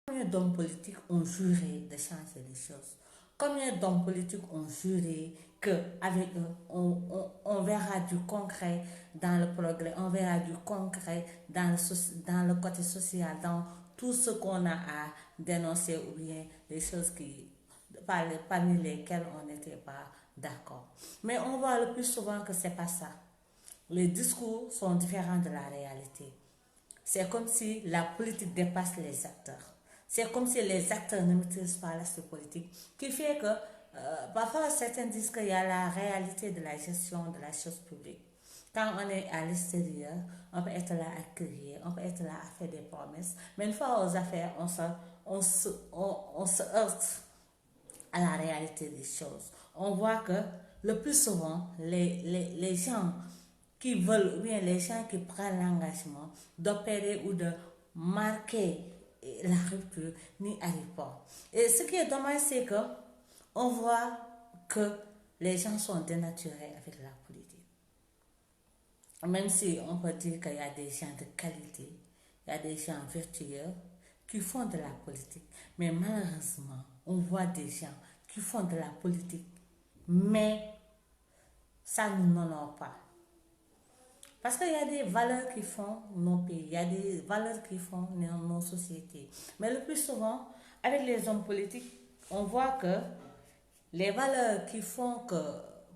Combien d'hommes politiques ont juré de changer les choses? Combien d'hommes politiques ont juré qu'avec eux, on verra du concret dans le progrès, on verra du concret dans le côté social, dans tout ce qu'on a à dénoncer ou bien les choses parmi lesquelles on n'était pas d'accord. Mais on voit le plus souvent que c'est pas ça. Les discours sont différents de la réalité. C'est comme si la politique dépasse les acteurs. C'est comme si les acteurs ne maîtrisent pas l'aspect politique, qui fait que parfois certains disent qu'il y a la réalité de la gestion de la chose publique. Quand on est à l'extérieur, on peut être là à crier, on peut être là à faire des promesses, mais une fois aux affaires, on se heurte à la réalité des choses. On voit que le plus souvent, les gens qui veulent, ou bien les gens qui prennent l'engagement d'opérer ou de marquer la rupture n'y arrivent pas. Et ce qui est dommage, c'est que on voit que les gens sont dénaturés avec la politique. Même si on peut dire qu'il y a des gens de qualité, il y a des gens vertueux qui font de la politique. Mais malheureusement, on voit des gens qui font de la politique, mais ça ne nous honore pas. Parce qu'il y a des valeurs qui font nos pays, il y a des valeurs qui font nos sociétés. Mais le plus souvent, avec les hommes politiques, on voit que les valeurs qui font que...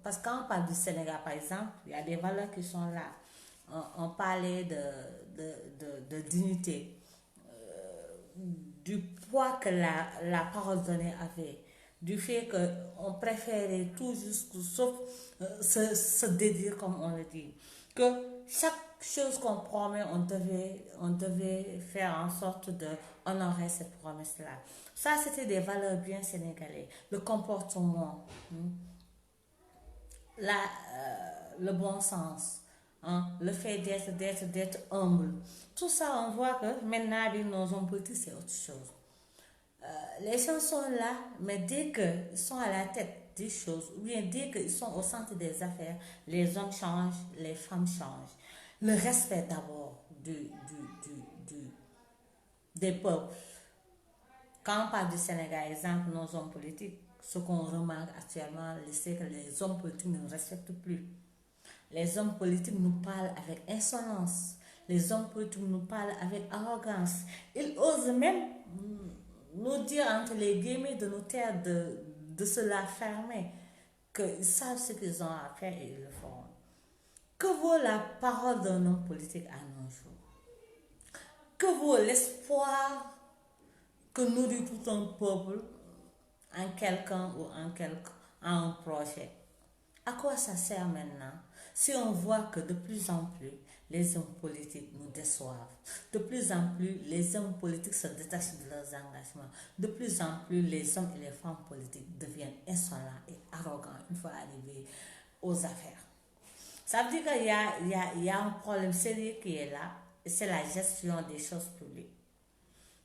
Parce que quand on parle du Sénégal, par exemple, il y a des valeurs qui sont là. On parlait de dignité, du poids que la parole donnée avait, du fait qu'on préférait tout juste, sauf se dédire comme on le dit. Que chaque chose qu'on promet, on devait faire en sorte d'honorer cette promesse-là. Ça, c'était des valeurs bien sénégalaises. Le comportement, le bon sens, le fait d'être humble. Tout ça, on voit que maintenant, avec nos hommes politiques, c'est autre chose. Les gens sont là, mais dès qu'ils sont à la tête des choses, ou bien dès qu'ils sont au centre des affaires, les hommes changent, les femmes changent. Le respect d'abord des peuples. Quand on parle du Sénégal, exemple, nos hommes politiques, ce qu'on remarque actuellement, c'est que les hommes politiques ne nous respectent plus. Les hommes politiques nous parlent avec insolence. Les hommes politiques nous parlent avec arrogance. Ils osent même nous dire entre les guillemets de nous taire, de se la fermer, qu'ils savent ce qu'ils ont à faire et ils le feront. Que vaut la parole d'un homme politique à nos jours? Que vaut l'espoir que nourrit tout un peuple en quelqu'un ou en un projet? À quoi ça sert maintenant si on voit que de plus en plus les hommes politiques nous déçoivent, de plus en plus les hommes politiques se détachent de leurs engagements, de plus en plus les hommes et les femmes politiques deviennent insolents et arrogants une fois arrivés aux affaires? Ça veut dire qu'il y a un problème sérieux qui est là, et c'est la gestion des choses publiques.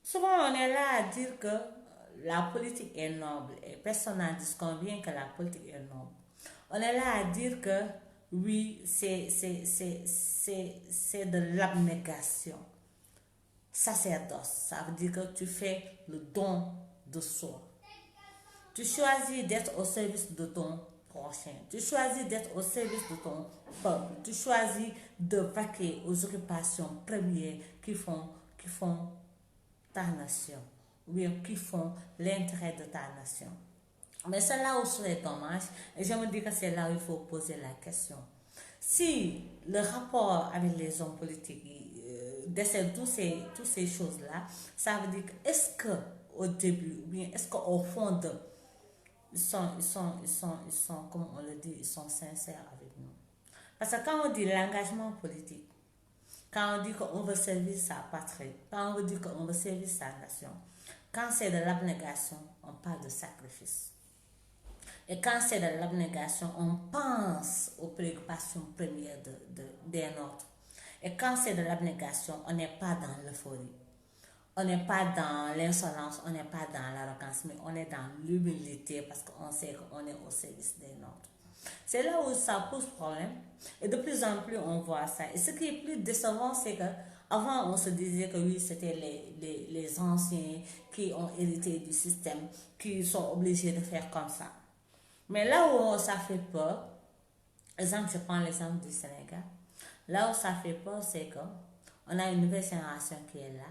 Souvent, on est là à dire que la politique est noble et personne n'en disconvient que la politique est noble. On est là à dire que oui, c'est de l'abnégation. Sacerdoce, ça veut dire que tu fais le don de soi. Tu choisis d'être au service de ton prochain. Tu choisis d'être au service de ton peuple. Tu choisis de vaquer aux occupations premières qui font ta nation, ou bien qui font l'intérêt de ta nation. Mais c'est là où serait dommage, et je me dis que c'est là où il faut poser la question. Si le rapport avec les hommes politiques décèle toutes ces choses-là, ça veut dire que est-ce qu'au début, ou bien est-ce qu'au fond d'eux, ils sont, comme on le dit, ils sont sincères avec nous. Parce que quand on dit l'engagement politique, quand on dit qu'on veut servir sa patrie, quand on dit qu'on veut servir sa nation, quand c'est de l'abnégation, on parle de sacrifice. Et quand c'est de l'abnégation, on pense aux préoccupations premières des nôtres. Et quand c'est de l'abnégation, on n'est pas dans l'euphorie. On n'est pas dans l'insolence, on n'est pas dans l'arrogance, mais on est dans l'humilité parce qu'on sait qu'on est au service des nôtres. C'est là où ça pose problème. Et de plus en plus, on voit ça. Et ce qui est plus décevant, c'est que Avant, on se disait que oui, c'était les anciens qui ont hérité du système, qui sont obligés de faire comme ça. Mais là où ça fait peur, exemple, je prends l'exemple du Sénégal. Là où ça fait peur, c'est que on a une nouvelle génération qui est là,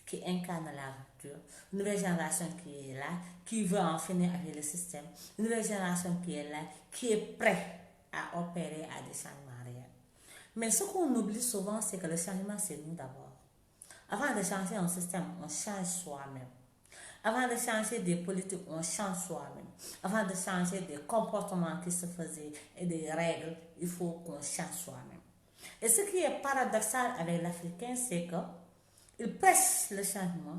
qui incarne la rupture, une nouvelle génération qui est là, qui veut en finir avec le système, une nouvelle génération qui est là, qui est prête à opérer à des changements réels. Mais ce qu'on oublie souvent, c'est que le changement, c'est nous d'abord. Avant de changer un système, on change soi-même. Avant de changer des politiques, on change soi-même. Avant de changer des comportements qui se faisaient et des règles, il faut qu'on change soi-même. Et ce qui est paradoxal avec l'Africain, c'est qu'il prêche le changement,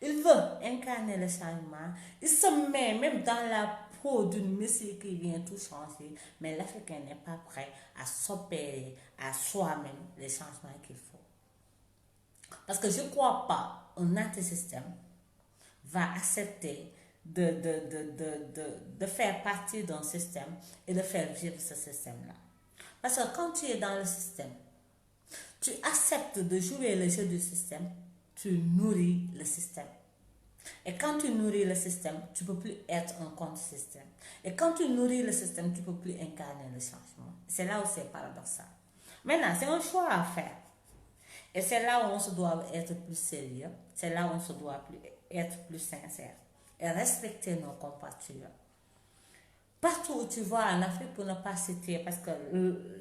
il veut incarner le changement, il se met même dans la peau d'une messie qui vient tout changer, mais l'Africain n'est pas prêt à s'opérer à soi-même les changements qu'il faut. Parce que je ne crois pas un antisystème va accepter de faire partie d'un système et de faire vivre ce système-là. Parce que quand tu es dans le système, tu acceptes de jouer le jeu du système, tu nourris le système. Et quand tu nourris le système, tu ne peux plus être un contre-système. Et quand tu nourris le système, tu ne peux plus incarner le changement. C'est là où c'est paradoxal. Maintenant, c'est un choix à faire. Et c'est là où on se doit être plus sérieux. C'est là où on se doit être plus sincère. Et respecter nos compatriotes. Partout où tu vas en Afrique, pour ne pas citer, parce que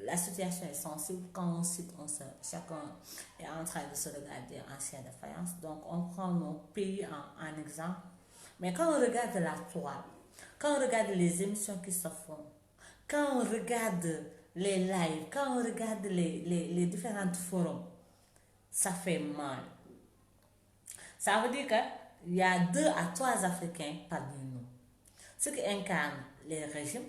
la situation est sensible, quand on cite, chacun est en train de se regarder en chien de faïence. Donc, on prend nos pays en exemple. Mais quand on regarde la toile, quand on regarde les émissions qui se font, quand on regarde les lives, quand on regarde les différents forums, ça fait mal. Ça veut dire qu'il y a 2 à 3 Africains parmi nous. Ceux qui incarnent les régimes,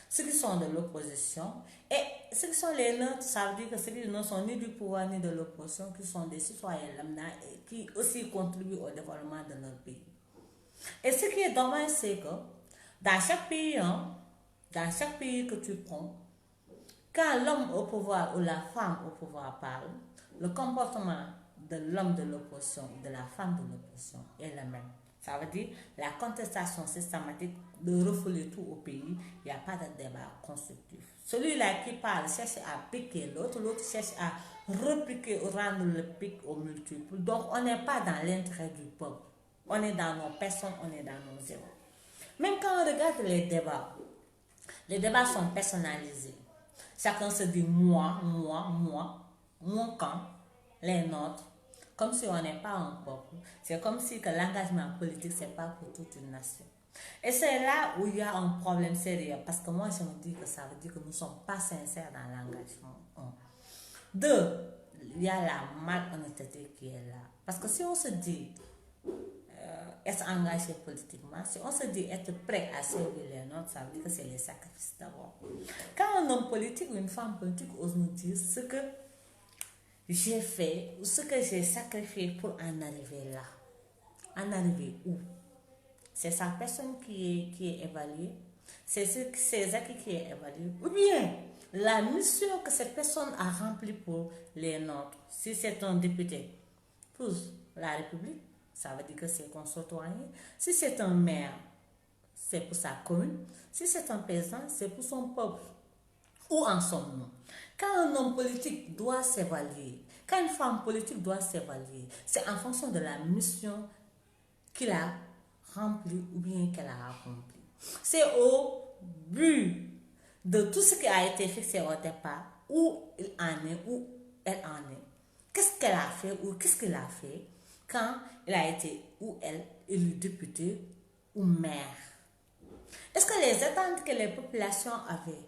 ceux qui sont de l'opposition, et ceux qui sont les neutres, ça veut dire que ceux qui ne sont ni du pouvoir ni de l'opposition, qui sont des citoyens lambda et qui aussi contribuent au développement de leur pays. Et ce qui est dommage, c'est que dans chaque pays, que tu prends, quand l'homme au pouvoir ou la femme au pouvoir parle, le comportement de l'homme de l'opposition, de la femme de l'opposition est le même. Ça veut dire la contestation systématique de refouler tout au pays, il n'y a pas de débat constructif. Celui-là qui parle cherche à piquer l'autre, l'autre cherche à repiquer ou rendre le pic au multiple. Donc on n'est pas dans l'intérêt du peuple. On est dans nos personnes, on est dans nos zéros. Même quand on regarde les débats sont personnalisés. Chacun se dit moi, mon camp, les nôtres. Comme si on n'est pas un peuple. C'est comme si que l'engagement politique, c'est pas pour toute une nation. Et c'est là où il y a un problème sérieux. Parce que moi, je me dis que ça veut dire que nous ne sommes pas sincères dans l'engagement. 2, il y a la malhonnêteté qui est là. Parce que si on se dit être engagé politiquement, si on se dit être prêt à servir les nôtres, ça veut dire que c'est les sacrifices d'abord. Quand un homme politique ou une femme politique ose nous dire ce que j'ai fait ou ce que j'ai sacrifié pour en arriver là. En arriver où? C'est sa personne qui est évaluée, c'est ses acquis qui est évalué, ou bien la mission que cette personne a remplie pour les nôtres. Si c'est un député pour la République, ça veut dire que c'est concitoyen. Si c'est un maire, c'est pour sa commune. Si c'est un paysan, c'est pour son peuple. Où en sommes-nous? Quand un homme politique doit s'évaluer, quand une femme politique doit s'évaluer, c'est en fonction de la mission qu'il a remplie ou bien qu'elle a accomplie. C'est au but de tout ce qui a été fixé au départ, où il en est, où elle en est. Qu'est-ce qu'elle a fait ou qu'est-ce qu'il a fait quand il a été ou elle élu député ou maire. Est-ce que les attentes que les populations avaient,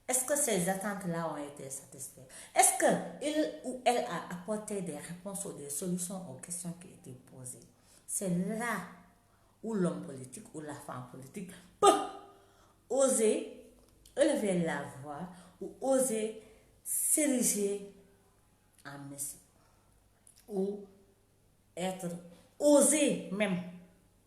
est-ce que ces attentes-là ont été satisfaites? Est-ce qu'il ou elle a apporté des réponses ou des solutions aux questions qui étaient posées? C'est là où l'homme politique ou la femme politique peut oser élever la voix ou oser s'ériger en messie ou être osé même.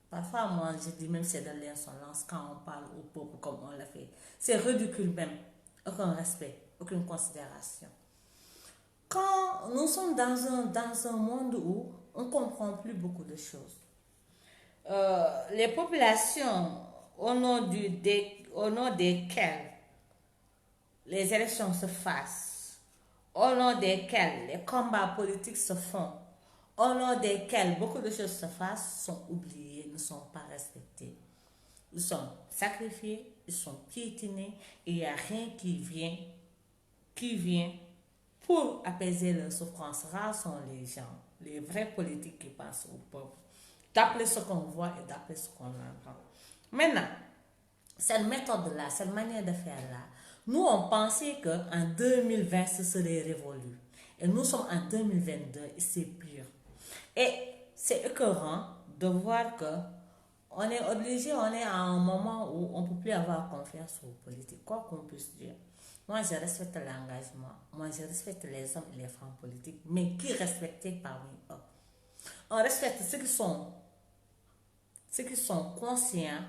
Parfois, moi, je dis même c'est de l'insolence quand on parle au peuple comme on l'a fait. C'est ridicule même. Aucun respect, aucune considération. quand nous sommes dans un monde où on ne comprend plus beaucoup de choses, les populations au nom desquelles les élections se fassent, au nom desquelles les combats politiques se font, au nom desquels beaucoup de choses se fassent, sont oubliées, ne sont pas respectées. Ils sont sacrifiés, ils sont piétinés, et il n'y a rien qui vient pour apaiser leurs souffrances. Rares sont les gens, les vrais politiques qui pensent au peuple, d'après ce qu'on voit et d'après ce qu'on entend. Maintenant, cette méthode-là, cette manière de faire-là, nous, on pensait qu'en 2020, ce serait révolu. Et nous sommes en 2022 et c'est pire. Et c'est écœurant de voir que on est obligé, on est à un moment où on ne peut plus avoir confiance aux politiques, quoi qu'on puisse dire. Moi, je respecte l'engagement. Moi, je respecte les hommes et les femmes politiques. Mais qui respecter parmi eux? On respecte ceux qui sont conscients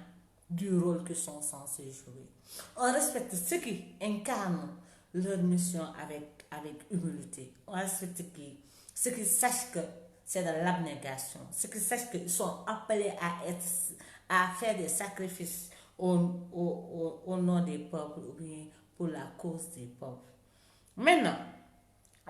du rôle qu'ils sont censés jouer. On respecte ceux qui incarnent leur mission avec humilité. On respecte ceux qui sachent que c'est de l'abnégation. Ceux qui sachent qu'ils sont appelés à faire des sacrifices au nom des peuples ou bien pour la cause des peuples. Maintenant,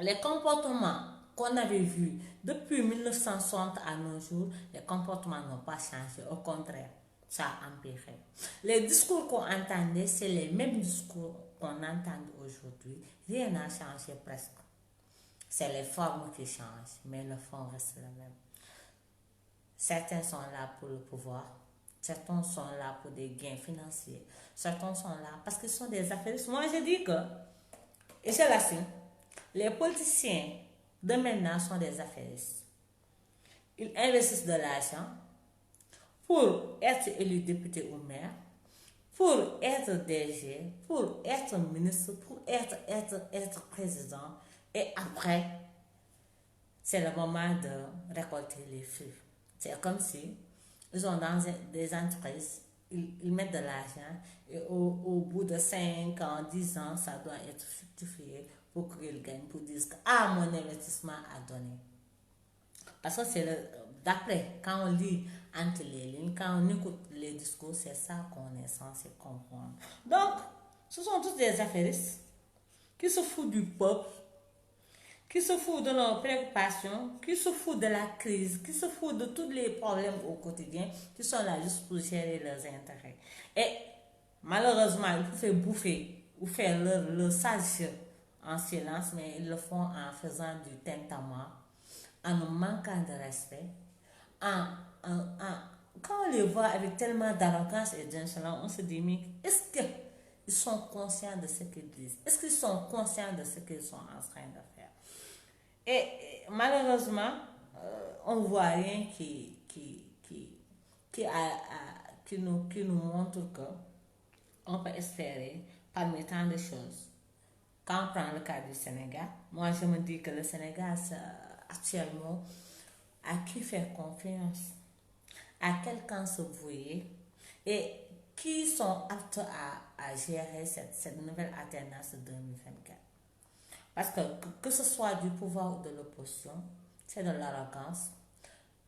les comportements qu'on avait vus depuis 1960 à nos jours, les comportements n'ont pas changé. Au contraire, ça a empiré. Les discours qu'on entendait, c'est les mêmes discours qu'on entend aujourd'hui. Rien n'a changé presque. C'est les formes qui changent, mais le fond reste le même. Certains sont là pour le pouvoir, certains sont là pour des gains financiers, certains sont là parce qu'ils sont des affairistes. Moi, je dis que, et je l'assume, les politiciens de maintenant sont des affairistes. Ils investissent de l'argent pour être élu député ou maire, pour être DG, pour être ministre, pour être président. Et après, c'est le moment de récolter les fruits. C'est comme si ils ont dans des entreprises, ils mettent de l'argent et au bout de 5 ans, 10 ans, ça doit être fructifié pour qu'ils gagnent, pour dire que mon investissement a donné. Parce que c'est d'après, quand on lit entre les lignes, quand on écoute les discours, c'est ça qu'on est censé comprendre. Donc, ce sont tous des affairistes qui se foutent du peuple, qui se foutent de nos préoccupations, qui se foutent de la crise, qui se foutent de tous les problèmes au quotidien, qui sont là juste pour gérer leurs intérêts. Et malheureusement, ils pouvaient bouffer ou faire leur sale jeu en silence, mais ils le font en faisant du tintamarre, en nous manquant de respect, quand on les voit avec tellement d'arrogance et d'insolence, on se dit, mais est-ce qu'ils sont conscients de ce qu'ils disent? Est-ce qu'ils sont conscients de ce qu'ils sont en train de faire? Et malheureusement, on ne voit rien qui nous montre qu'on peut espérer parmi tant de choses. Quand on prend le cas du Sénégal, moi je me dis que le Sénégal, actuellement, à qui faire confiance, à quel camp se vouer et qui sont aptes à gérer cette nouvelle alternance de 2024. Parce que ce soit du pouvoir ou de l'opposition, c'est de l'arrogance,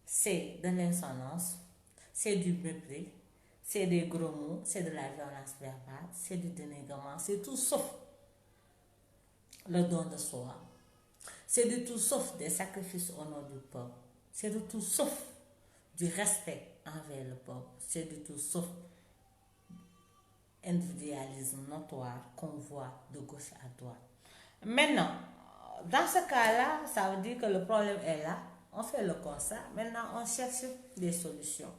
c'est de l'insolence, c'est du mépris, c'est des gros mots, c'est de la violence verbale, c'est du dénigrement, c'est tout sauf le don de soi. C'est de tout sauf des sacrifices au nom du peuple. C'est de tout sauf du respect envers le peuple. C'est de tout sauf individualisme notoire qu'on voit de gauche à droite. Maintenant, dans ce cas-là, ça veut dire que le problème est là. On fait le constat. Maintenant, on cherche des solutions.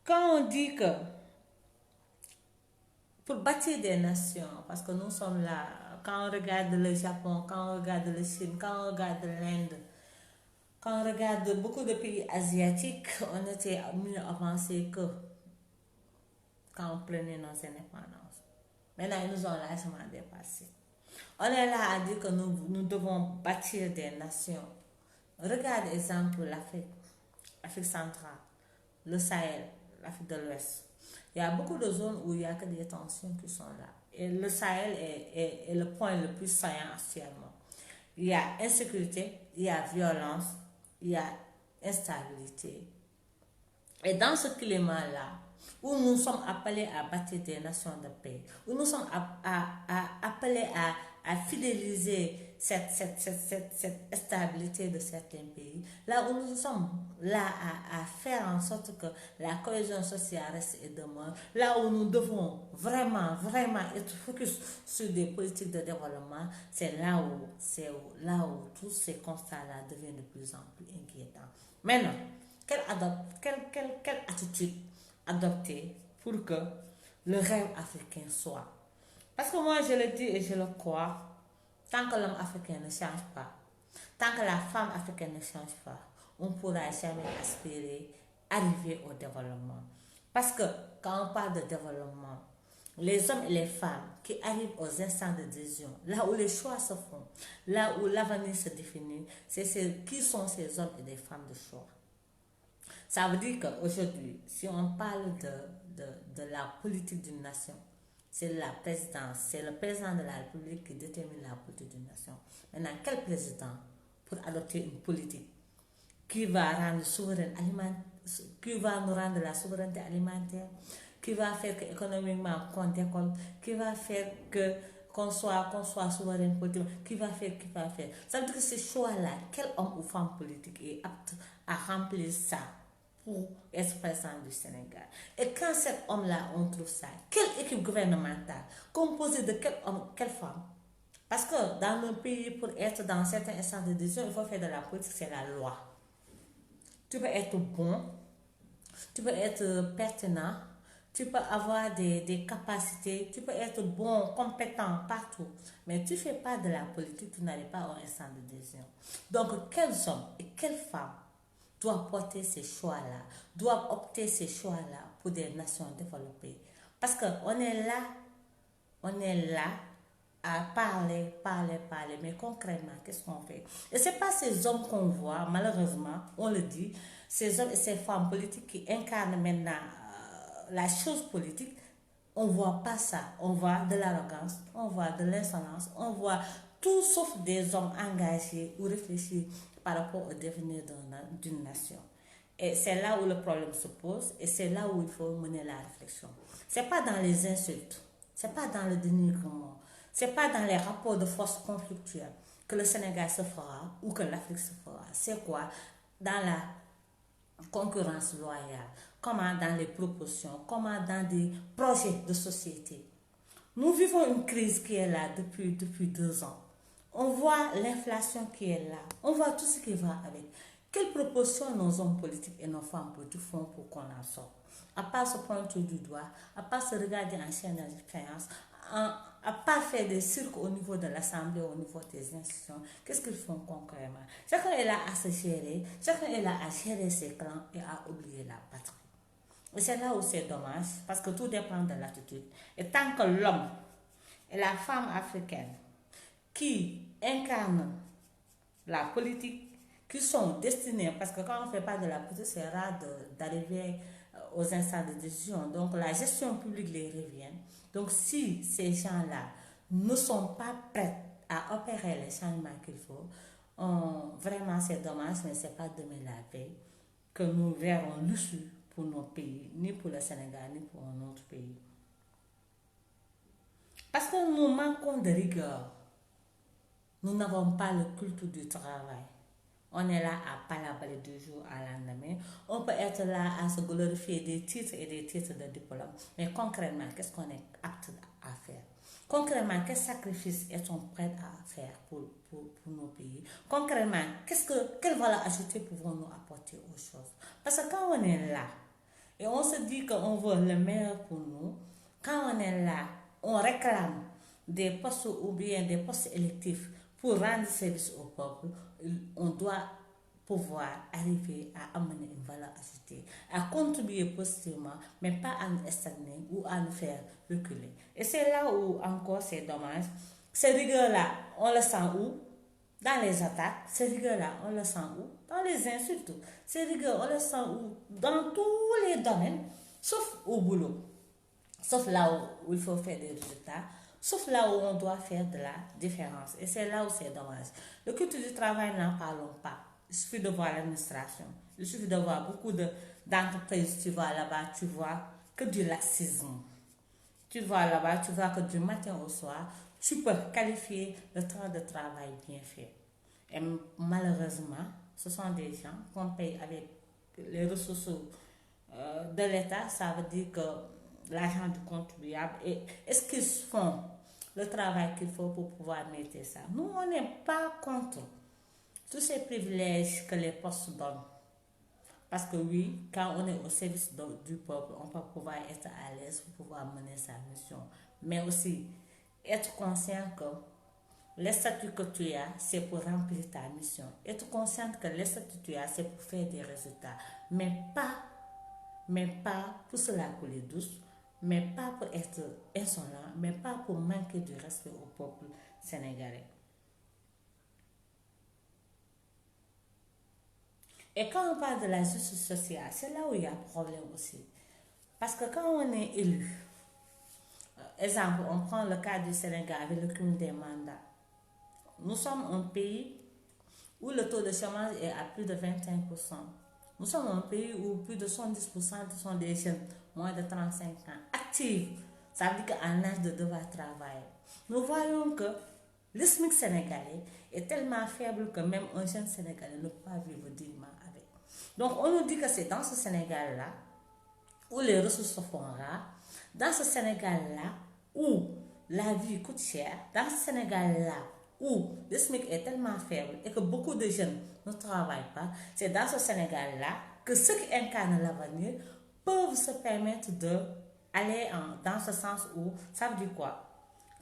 Quand on dit que pour bâtir des nations, parce que nous sommes là, quand on regarde le Japon, quand on regarde la Chine, quand on regarde l'Inde, quand on regarde beaucoup de pays asiatiques, on était mieux avancé que quand on prenait nos indépendances. Maintenant, ils nous ont largement dépassés. On est là à dire que nous devons bâtir des nations. Regarde, exemple, l'Afrique centrale, le Sahel, l'Afrique de l'Ouest. Il y a beaucoup de zones où il n'y a que des tensions qui sont là. Et le Sahel est le point le plus saillant actuellement. il y a insécurité, il y a violence, il y a instabilité. Et dans ce climat-là, où nous sommes appelés à bâtir des nations de paix, où nous sommes appelés à fidéliser cette stabilité de certains pays, là où nous sommes là à faire en sorte que la cohésion sociale reste et demeure, là où nous devons vraiment être focus sur des politiques de développement, là où tous ces constats-là deviennent de plus en plus inquiétants. Maintenant, quelle attitude adopter pour que le rêve africain soit? Parce que moi, je le dis et je le crois, tant que l'homme africain ne change pas, tant que la femme africaine ne change pas, on ne pourra jamais aspirer, arriver au développement. Parce que quand on parle de développement, les hommes et les femmes qui arrivent aux instants de décision, là où les choix se font, là où l'avenir se définit, qui sont ces hommes et des femmes de choix. Ça veut dire qu'aujourd'hui, si on parle de la politique d'une nation, c'est la présidence, c'est le président de la République qui détermine la politique d'une nation. Maintenant, quel président pour adopter une politique qui va rendre qui va nous rendre la souveraineté alimentaire, qui va faire qu'économiquement qu'on décolle, qui va faire qu'on soit souverain politiquement, qui va faire. Ça veut dire que ces choix-là, quel homme ou femme politique est apte à remplir ça pour être président du Sénégal? Et quand cet homme-là, on trouve ça, quelle équipe gouvernementale composée de quel homme, quelle femme? Parce que dans nos pays, pour être dans certains instants de décision, il faut faire de la politique, c'est la loi. Tu peux être bon, tu peux être pertinent, tu peux avoir des capacités, tu peux être bon, compétent partout, mais tu ne fais pas de la politique, tu n'arrives pas au instant de décision. Donc, quels hommes et quelles femmes doivent porter ces choix-là, doivent opter ces choix-là pour des nations développées? Parce qu'on est là à parler, mais concrètement, qu'est-ce qu'on fait? Et ce n'est pas ces hommes qu'on voit, malheureusement, on le dit, ces hommes et ces femmes politiques qui incarnent maintenant la chose politique. On ne voit pas ça. On voit de l'arrogance, on voit de l'insolence, on voit tout sauf des hommes engagés ou réfléchis par rapport au devenir d'une nation. Et c'est là où le problème se pose et c'est là où il faut mener la réflexion. Ce n'est pas dans les insultes, ce n'est pas dans le dénigrement, ce n'est pas dans les rapports de force conflictuels que le Sénégal se fera ou que l'Afrique se fera. C'est quoi? Dans la concurrence loyale, comment dans les propositions, comment dans des projets de société. Nous vivons une crise qui est là depuis 2 ans. On voit l'inflation qui est là. On voit tout ce qui va avec. Quelles propositions nos hommes politiques et nos femmes politiques font pour qu'on en sorte? À part se pointer du doigt, à part se regarder en chaîne d'expérience, à part faire des cirques au niveau de l'Assemblée, au niveau des institutions, qu'est-ce qu'ils font concrètement? Chacun est là à se gérer, chacun est là à gérer ses clans et à oublier la patrie. Et c'est là où c'est dommage, parce que tout dépend de l'attitude. Et tant que l'homme et la femme africaine qui incarnent la politique, qui sont destinés, parce que quand on ne fait pas de la politique, c'est rare d'arriver aux instants de décision. Donc la gestion publique les revient. Donc si ces gens-là ne sont pas prêts à opérer les changements qu'il faut, vraiment c'est dommage, mais ce n'est pas demain la veille que nous verrons l'issue pour nos pays, ni pour le Sénégal, ni pour un autre pays. Parce que nous manquons de rigueur. Nous n'avons pas le culte du travail. On est là à palabrer du jour à lendemain. On peut être là à se glorifier des titres et des titres de diplôme. Mais concrètement, qu'est-ce qu'on est apte à faire? Concrètement, quels sacrifices est-on prêt à faire pour nos pays? Concrètement, quelle valeur ajoutée pouvons-nous apporter aux choses? Parce que quand on est là et on se dit qu'on veut le meilleur pour nous, quand on est là, on réclame des postes ou bien des postes électifs pour rendre service au peuple, on doit pouvoir arriver à amener une valeur ajoutée, à contribuer positivement, mais pas à nous stagner ou à nous faire reculer. Et c'est là où encore c'est dommage. Ces rigueurs-là, on le sent où? Dans les attaques. Ces rigueurs-là, on le sent où? Dans les insultes. Ces rigueurs, on le sent où? Dans tous les domaines, sauf au boulot. Sauf là où il faut faire des résultats, Sauf là où on doit faire de la différence. Et c'est là où c'est dommage. Le culte du travail, n'en parlons pas. Il suffit de voir l'administration. Il suffit de voir beaucoup d'entreprises. Tu vois là-bas, tu vois que du laxisme. Tu vois là-bas, tu vois que du matin au soir, tu peux qualifier le temps de travail bien fait. Et malheureusement, ce sont des gens qu'on paye avec les ressources de l'État. Ça veut dire que l'argent du contribuable, et est-ce qu'ils font le travail qu'il faut pour pouvoir mettre ça? Nous, on n'est pas contre tous ces privilèges que les postes donnent. Parce que oui, quand on est au service du peuple, on peut pouvoir être à l'aise pour pouvoir mener sa mission. Mais aussi, être conscient que les statuts que tu as, c'est pour remplir ta mission. Être conscient que les statuts que tu as, c'est pour faire des résultats. Mais pas pour se la couler douce, mais pas pour être insolent, mais pas pour manquer du respect au peuple sénégalais. Et quand on parle de la justice sociale, c'est là où il y a problème aussi. Parce que quand on est élu, exemple, on prend le cas du Sénégal avec le cumul des mandats. Nous sommes un pays où le taux de chômage est à plus de 25%. Nous sommes un pays où plus de 70% sont des jeunes, moins de 35 ans, actifs. Ça veut dire qu'en âge de devoir travailler. Nous voyons que le SMIC sénégalais est tellement faible que même un jeune sénégalais ne peut pas vivre dignement avec. Donc on nous dit que c'est dans ce Sénégal-là où les ressources se font rares, dans ce Sénégal-là où la vie coûte cher, dans ce Sénégal-là où le SMIC est tellement faible et que beaucoup de jeunes ne travaillent pas, c'est dans ce Sénégal-là que ceux qui incarnent l'avenir peuvent se permettre d'aller dans ce sens où, ça veut dire quoi?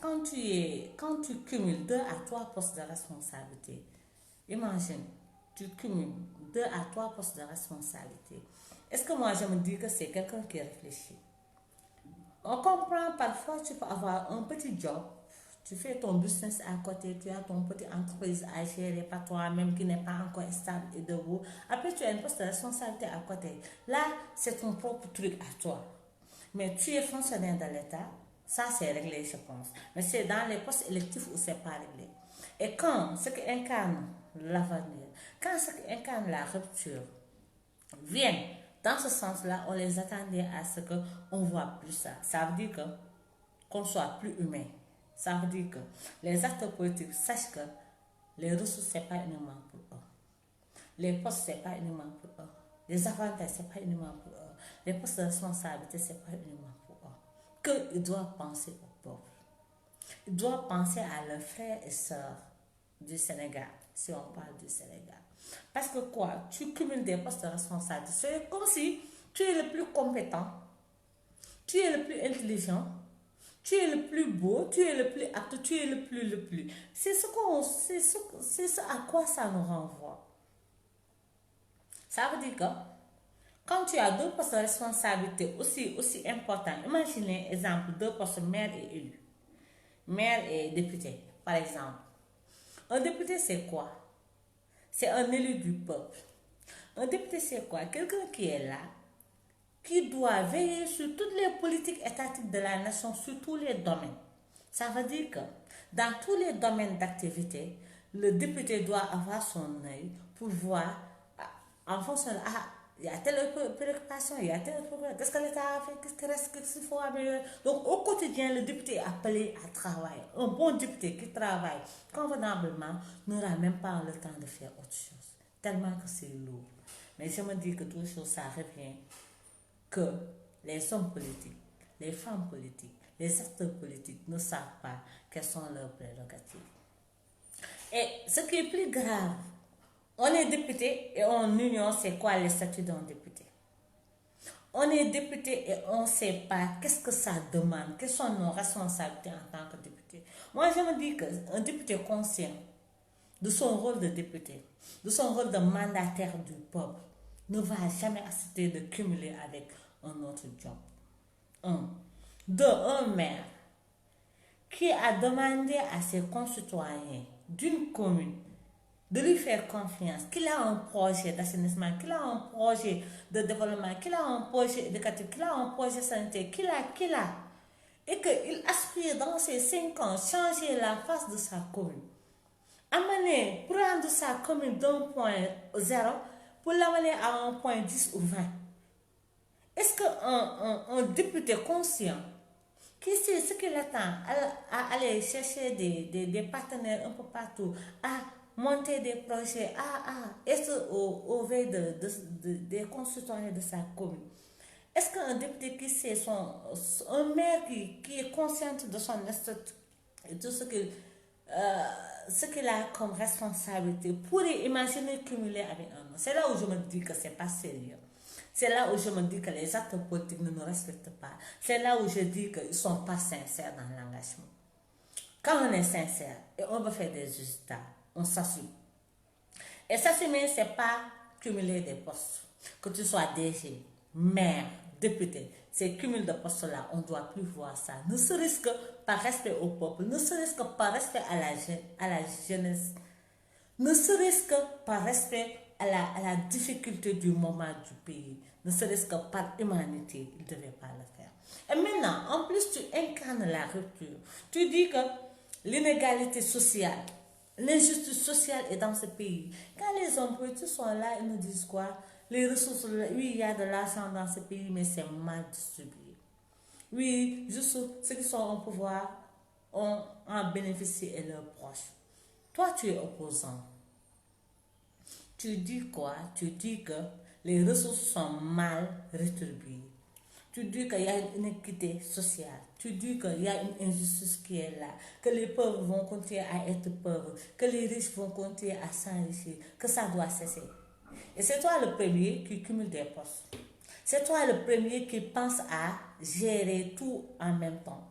Quand tu cumules 2 à 3 postes de responsabilité, imagine, tu cumules 2 à 3 postes de responsabilité. Est-ce que moi je me dis que c'est quelqu'un qui réfléchit? On comprend parfois, tu peux avoir un petit job, tu fais ton business à côté, tu as ton petite entreprise à gérer par toi-même qui n'est pas encore stable et debout. Après, tu as une poste de responsabilité à côté. Là, c'est ton propre truc à toi. Mais tu es fonctionnaire de l'État, ça c'est réglé, je pense. Mais c'est dans les postes électifs où c'est pas réglé. Et quand ce qui incarne l'avenir, quand ce qui incarne la rupture viennent dans ce sens-là, on les attendait à ce qu'on ne voit plus ça. Ça veut dire qu'on soit plus humain. Ça veut dire que les acteurs politiques sachent que les ressources, ce n'est pas uniquement pour eux. Les postes, ce n'est pas uniquement pour eux. Les avantages, ce n'est pas uniquement pour eux. Les postes de responsabilité, ce n'est pas uniquement pour eux. Qu'ils doivent penser au peuple. Ils doivent penser à leurs frères et sœurs du Sénégal, si on parle du Sénégal. Parce que quoi, tu cumules des postes de responsabilité. C'est comme si tu es le plus compétent, tu es le plus intelligent, tu es le plus beau, tu es le plus apte, tu es le plus. C'est ce à quoi ça nous renvoie. Ça veut dire que quand tu as 2 postes de responsabilité aussi importants, imaginez, exemple, 2 postes, maire et élu. Maire et député, par exemple. Un député, c'est quoi? C'est un élu du peuple. Un député, c'est quoi? Quelqu'un qui est là, qui doit veiller sur toutes les politiques étatiques de la nation, sur tous les domaines. Ça veut dire que dans tous les domaines d'activité, le député doit avoir son œil pour voir, en fonction de, il y a telle préoccupation, il y a telle préoccupation, qu'est-ce que l'État a fait, qu'est-ce qu'il reste, qu'est-ce qu'il faut améliorer. Donc au quotidien, le député est appelé à travailler. Un bon député qui travaille convenablement n'aura même pas le temps de faire autre chose, tellement que c'est lourd. Mais je me dis que toujours ça revient que les hommes politiques, les femmes politiques, les acteurs politiques ne savent pas quelles sont leurs prérogatives. Et ce qui est plus grave, on est député et on ignore c'est quoi les statuts d'un député. On est député et on ne sait pas qu'est-ce que ça demande, quelles sont nos responsabilités en tant que député. Moi, je me dis qu'un député conscient de son rôle de député, de son rôle de mandataire du peuple, ne va jamais accepter de cumuler avec un autre job. Un maire qui a demandé à ses concitoyens d'une commune de lui faire confiance, qu'il a un projet d'assainissement, qu'il a un projet de développement, qu'il a un projet éducatif, qu'il a un projet sanitaire, qu'il a. et qu'il aspire dans ces 5 ans changer la face de sa commune. Amener, prendre sa commune d'un point 0 pour l'amener à un point 10 ou 20. Est-ce qu'un député conscient qui sait ce qu'il attend à aller chercher des partenaires un peu partout, à monter des projets, à être au veille des concitoyens de sa commune? Est-ce qu'un député qui sait un maire qui est conscient de son statut et tout ce qu'il a comme responsabilité pourrait imaginer cumuler avec un autre? C'est là où je me dis que c'est pas sérieux. C'est là où je me dis que les acteurs politiques ne nous respectent pas. C'est là où je dis qu'ils ne sont pas sincères dans l'engagement. Quand on est sincère et on veut faire des résultats, on s'assume. Et s'assumer, ce n'est pas cumuler des postes. Que tu sois DG, maire, député, ces cumuls de postes-là, on ne doit plus voir ça. Ne serait-ce que par respect au peuple, ne serait-ce que par respect à la jeunesse, ne serait-ce que par respect à la difficulté du moment du pays, ne serait-ce que par humanité, il ne devait pas le faire. Et maintenant, en plus, tu incarnes la rupture. Tu dis que l'inégalité sociale, l'injustice sociale est dans ce pays. Quand les hommes politiques sont là, ils nous disent quoi? Les ressources, oui, il y a de l'argent dans ce pays, mais c'est mal distribué. Oui, juste ceux qui sont au pouvoir en bénéficient et leurs proches. Toi, tu es opposant. Tu dis quoi? Tu dis que les ressources sont mal rétribuées. Tu dis qu'il y a une inéquité sociale. Tu dis qu'il y a une injustice qui est là. Que les pauvres vont continuer à être pauvres. Que les riches vont continuer à s'enrichir. Que ça doit cesser. Et c'est toi le premier qui cumule des postes. C'est toi le premier qui pense à gérer tout en même temps.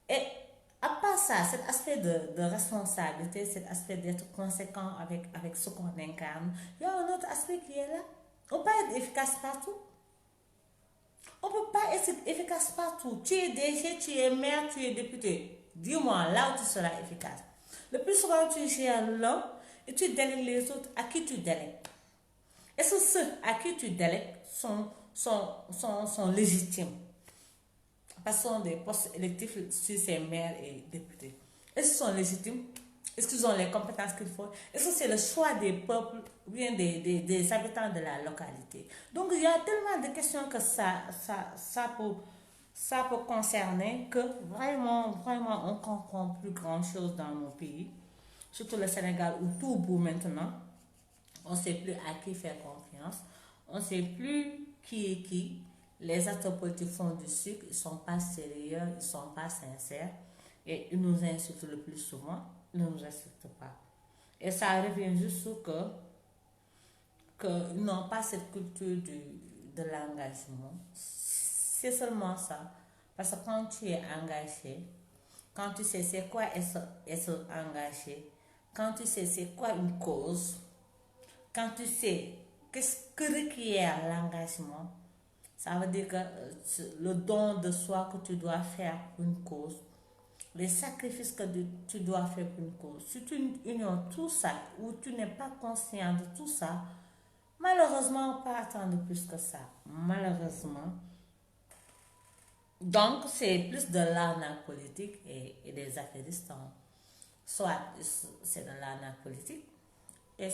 Et à part ça, cet aspect de responsabilité, cet aspect d'être conséquent avec ce qu'on incarne, il y a un autre aspect qui est là. On peut être efficace partout. On ne peut pas être efficace partout. Tu es DG, tu es maire, tu es député. Dis-moi là où tu seras efficace. Le plus souvent, tu gères l'un et tu délègues les autres. À qui tu délègues? Est-ce que ceux à qui tu délègues sont légitimes? Parce que ce sont des postes électifs sur ces maires et députés. Est-ce qu'ils sont légitimes? Est-ce qu'ils ont les compétences qu'il faut? Est-ce que c'est le choix des peuples ou bien des habitants de la localité? Donc il y a tellement de questions que ça peut concerner que vraiment on ne comprend plus grand-chose dans nos pays. Surtout le Sénégal où tout bout maintenant. On ne sait plus à qui faire confiance. On ne sait plus qui est qui. Les acteurs politiques font du sucre, ils ne sont pas sérieux, ils ne sont pas sincères. Et ils nous insultent le plus souvent, ils ne nous respectent pas. Et ça revient juste sur qu'ils n'ont pas cette culture de l'engagement. C'est seulement ça. Parce que quand tu es engagé, quand tu sais c'est quoi être engagé, quand tu sais c'est quoi une cause, quand tu sais qu'est-ce que requiert l'engagement, ça veut dire que le don de soi que tu dois faire pour une cause, les sacrifices que tu dois faire pour une cause, si tu ignores tout ça ou tu n'es pas conscient de tout ça, malheureusement, on ne peut pas attendre plus que ça. Malheureusement. Donc, c'est plus de l'arnaque politique et des affairistes. Soit c'est de l'arnaque politique, et